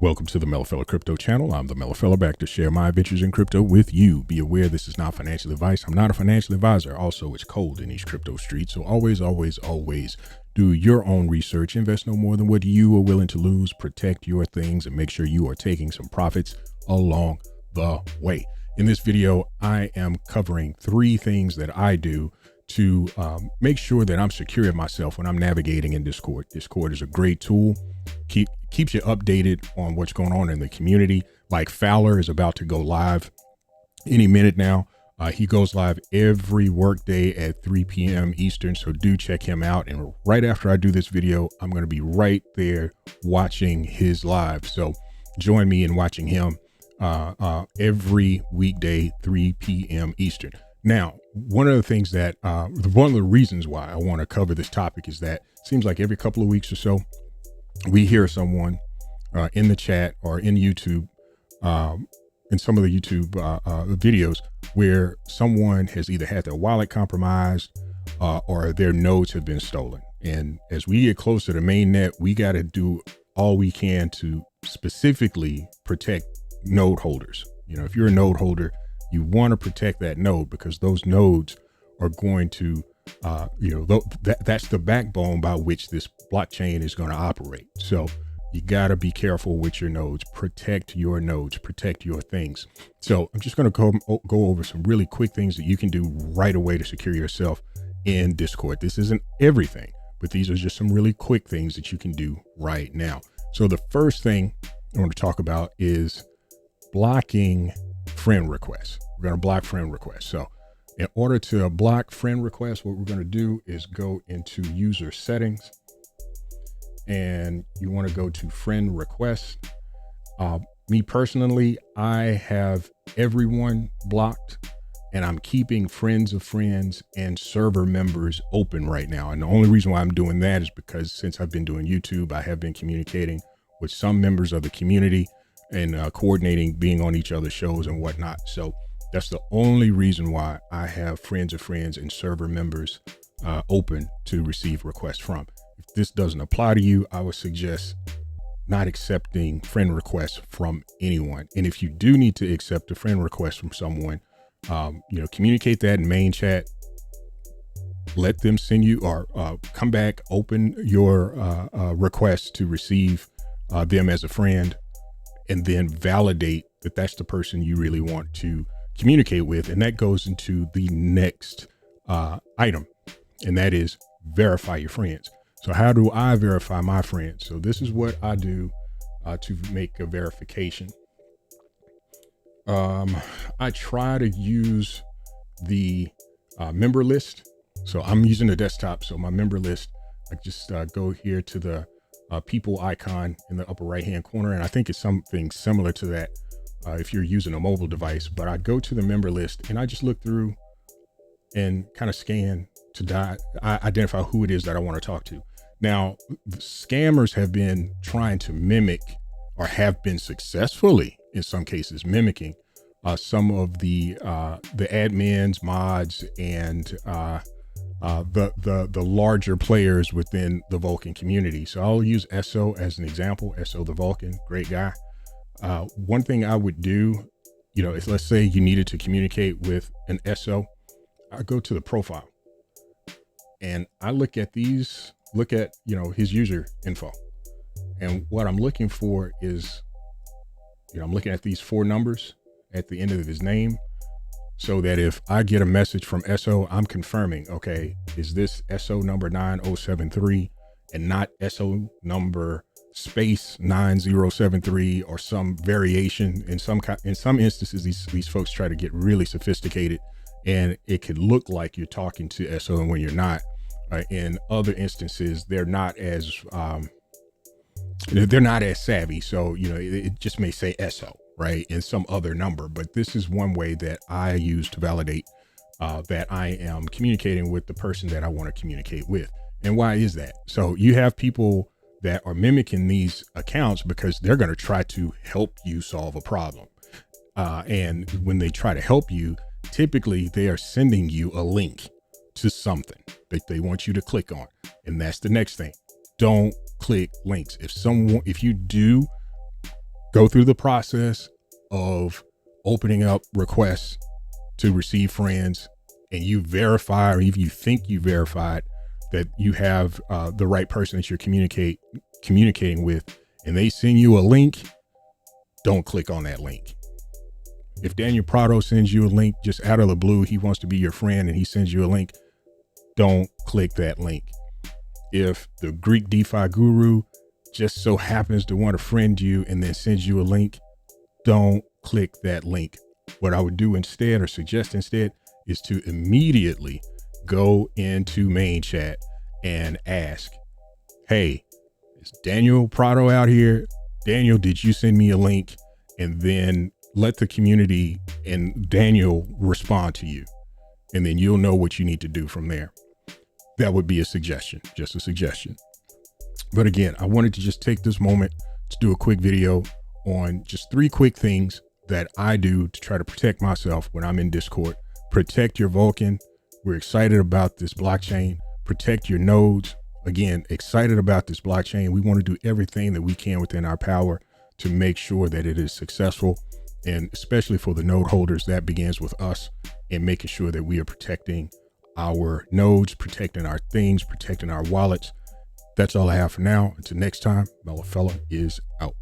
Welcome to the Mellifella Crypto channel. I'm the Mellifella, back to share my adventures in crypto with you. Be aware this is not financial advice. I'm not a financial advisor. Also, it's cold in these crypto streets. So always do your own research. Invest no more than what you are willing to lose. Protect your things and make sure you are taking some profits along the way. In this video, I am covering 3 things that I do to make sure that I'm secure in myself when I'm navigating in Discord. Discord is a great tool. Keeps you updated on what's going on in the community. Like Fowler is about to go live any minute now. He goes live every workday at 3 p.m. Eastern, so do check him out. And right after I do this video, I'm going to be right there watching his live. So join me in watching him every weekday, 3 p.m. Eastern. Now, one of the things that, one of the reasons why I want to cover this topic is that it seems like every couple of weeks or so, we hear someone in the chat or in YouTube, in some of the YouTube videos, where someone has either had their wallet compromised or their nodes have been stolen. And as we get closer to mainnet, we got to do all we can to specifically protect node holders. You know, if you're a node holder, you want to protect that node, because those nodes are going to that's the backbone by which this blockchain is going to operate. So you got to be careful with your nodes, protect your nodes, protect your things. So I'm just going to go over some really quick things that you can do right away to secure yourself in Discord. This isn't everything, but these are just some really quick things that you can do right now. So the first thing I want to talk about is blocking friend requests. We're going to block friend requests. So in order to block friend requests, what we're going to do is go into user settings, and you want to go to friend requests. Me personally, I have everyone blocked, and I'm keeping friends of friends and server members open right now. And the only reason why I'm doing that is because since I've been doing YouTube, I have been communicating with some members of the community and coordinating, being on each other's shows and whatnot. So that's the only reason why I have friends of friends and server members open to receive requests from. If this doesn't apply to you, I would suggest not accepting friend requests from anyone. And if you do need to accept a friend request from someone, communicate that in main chat. Let them send you, or come back, open your request to receive them as a friend, and then validate that that's the person you really want to communicate with. And that goes into the next item, and that is verify your friends. So how do I verify my friends? So this is what I do to make a verification. I try to use the member list. So I'm using the desktop. So my member list, I just go here to the people icon in the upper right hand corner. And I think it's something similar to that if you're using a mobile device. But I go to the member list and I just look through and kind of scan to identify who it is that I want to talk to. Now, the scammers have been trying to mimic, or have been successfully in some cases mimicking some of the admins, mods, and the larger players within the Vulcan community. So I'll use SO as an example. SO the Vulcan, great guy. One thing I would do, is, let's say you needed to communicate with an SO, I go to the profile and I look at his user info. And what I'm looking for is, I'm looking at these 4 numbers at the end of his name, so that if I get a message from SO, I'm confirming, okay, is this SO number 9073 and not SO number space 9073 or some variation. In some instances, these folks try to get really sophisticated, and it could look like you're talking to SO and when you're not. In other instances, they're not as savvy. So, it just may say SO, right, and some other number. But this is one way that I use to validate that I am communicating with the person that I want to communicate with. And why is that? So you have people that are mimicking these accounts because they're going to try to help you solve a problem. And when they try to help you, typically they are sending you a link to something that they want you to click on. And that's the next thing. Don't click links. If you do go through the process of opening up requests to receive friends, and you verify, or if you think you verified that you have the right person that you're communicating with, and they send you a link, don't click on that link. If Daniel Prado sends you a link just out of the blue, he wants to be your friend and he sends you a link, don't click that link. If the Greek DeFi guru just so happens to want to friend you and then sends you a link, don't click that link. What I would do instead, or suggest instead, is to immediately go into main chat and ask, hey, is Daniel Prado out here? Daniel, did you send me a link? And then let the community and Daniel respond to you. And then you'll know what you need to do from there. That would be a suggestion, just a suggestion. But again, I wanted to just take this moment to do a quick video on just 3 quick things that I do to try to protect myself when I'm in Discord. Protect your Vulcan. We're excited about this blockchain. Protect your nodes. Again, excited about this blockchain. We want to do everything that we can within our power to make sure that it is successful. And especially for the node holders, that begins with us and making sure that we are protecting our nodes, protecting our things, protecting our wallets. That's all I have for now. Until next time, Mellow Fella is out.